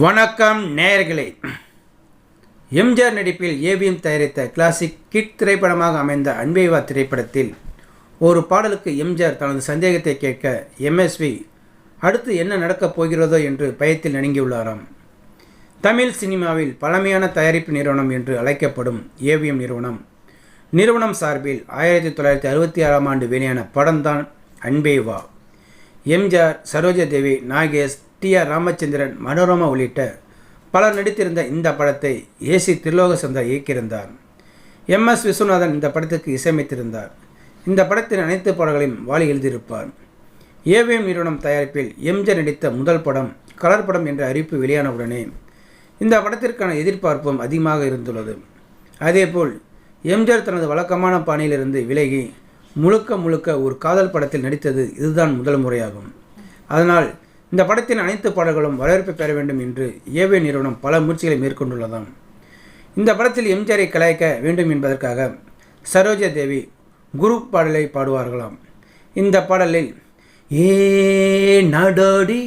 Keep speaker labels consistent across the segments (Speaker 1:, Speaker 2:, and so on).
Speaker 1: வணக்கம் நேயர்களே. எம்ஜிஆர் நடிப்பில் ஏவிஎம் தயாரித்த கிளாசிக் கிட் திரைப்படமாக அமைந்த அன்பே வா திரைப்படத்தில் ஒரு பாடலுக்கு எம்ஜிஆர் தனது சந்தேகத்தை கேட்க எம்எஸ்வி அடுத்து என்ன நடக்கப் போகிறதோ என்று பயத்தில் நடுங்கியுள்ளாராம். தமிழ் சினிமாவில் பழமையான தயாரிப்பு நிறுவனம் என்று அழைக்கப்படும் ஏவிஎம் நிறுவனம் சார்பில் 1966ஆம் ஆண்டு வெளியான படம்தான் அன்பே வா. எம்ஜிஆர், சரோஜா தேவி, நாகேஷ், டி.ஆர். ராமச்சந்திரன், மனோரமா உள்ளிட்ட பலர் நடித்திருந்த இந்த படத்தை ஏசி திரிலோகச்சந்தர் இயக்கியிருந்தார். எம்.எஸ். விஸ்வநாதன் இந்த படத்துக்கு இசையமைத்திருந்தார். இந்த படத்தின் அனைத்து பாடல்களையும் வாலி எழுதியிருப்பார். ஏவிஎம் நிறுவனம் தயாரிப்பில் எம்ஜிஆர் நடித்த முதல் படம் கலர் படம் என்ற அறிவிப்பு வெளியானவுடனே இந்த படத்திற்கான எதிர்பார்ப்பும் அதிகமாக இருந்துள்ளது. அதேபோல் எம்ஜிஆர் தனது வழக்கமான பாணியிலிருந்து விலகி முழுக்க ஒரு காதல் படத்தில் நடித்தது இதுதான் முதல் முறையாகும். அதனால் இந்த படத்தின் அனைத்து பாடல்களும் வரவேற்பு பெற வேண்டும் என்று ஏவிஎம் நிறுவனம் பல முயற்சிகளை மேற்கொண்டுள்ளதாம். இந்த படத்தில் எம்ஜிஆரை கலாய்க்க வேண்டும் என்பதற்காக சரோஜா தேவி குரூப் பாடலை பாடுவார்களாம். இந்த பாடலில் ஏ நாடோடி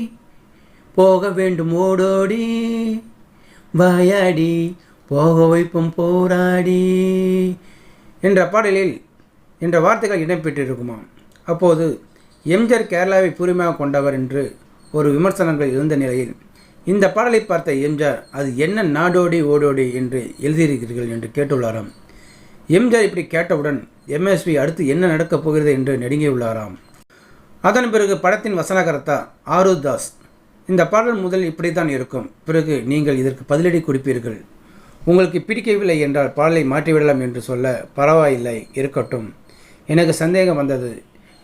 Speaker 1: போக வேண்டும் ஓடோடி வாயாடி போக வைப்போம் போராடி என்ற வார்த்தைகள் இடம்பெற்றிருக்குமாம். அப்போது எம்ஜிஆர் கேரளாவை பூர்வீகமாக கொண்டவர் என்று ஒரு விமர்சனங்கள் இருந்த நிலையில் இந்த பாடலை பார்த்த எம்ஜிஆர் அது என்ன நாடோடி ஓடோடி என்று எழுதியிருக்கிறீர்கள் என்று கேட்டுள்ளாராம். எம்ஜிஆர் இப்படி கேட்டவுடன் எம்எஸ்வி அடுத்து என்ன நடக்கப் போகிறது என்று நடுங்கியுள்ளாராம். அதன் பிறகு படத்தின் வசனகர்த்தா ஆரூர் தாஸ் இந்த பாடல் முதல் இப்படித்தான் இருக்கும், பிறகு நீங்கள் இதற்கு பதிலடி கொடுப்பீர்கள், உங்களுக்கு பிடிக்கவில்லை என்றால் பாடலை மாற்றிவிடலாம் என்று சொல்ல பரவாயில்லை இருக்கட்டும், எனக்கு சந்தேகம் வந்தது,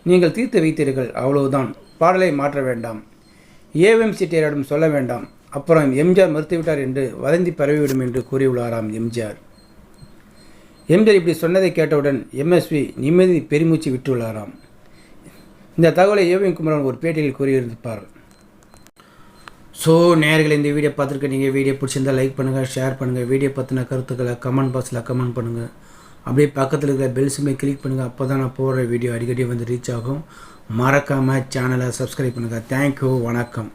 Speaker 1: நீங்கள் தீர்த்து வைத்தீர்கள், அவ்வளவுதான், பாடலை மாற்ற வேண்டாம், ஏவிஎம் சிட்டியரிடம் சொல்ல வேண்டாம், அப்புறம் எம்ஜிஆர் மறுத்துவிட்டார் என்று வதந்தி பரவிவிடும் என்று கூறியுள்ளாராம் எம்ஜிஆர். இப்படி சொன்னதை கேட்டவுடன் எம்எஸ்வி நிம்மதி பெருமூச்சு விட்டுள்ளாராம். இந்த தகவலை ஏவிஎம் குமரன் ஒரு பேட்டியில் கூறியிருப்பார். ஸோ நேயர்களே, இந்த வீடியோ பார்த்துருக்க நீங்கள் வீடியோ பிடிச்சிருந்தால் லைக் பண்ணுங்கள், ஷேர் பண்ணுங்கள், வீடியோ பற்றின கருத்துக்களை கமெண்ட் பாக்ஸில் கமெண்ட் பண்ணுங்கள், அப்படியே பக்கத்தில் இருக்கிற பெல் சிம்மை கிளிக் பண்ணுங்கள், அப்போ தான் நான் போடுற வீடியோ அடிக்கடி வந்து ரீச் ஆகும். மறக்காமல் சேனலை சப்ஸ்கிரைப் பண்ணுங்கள். தேங்க்யூ, வணக்கம்.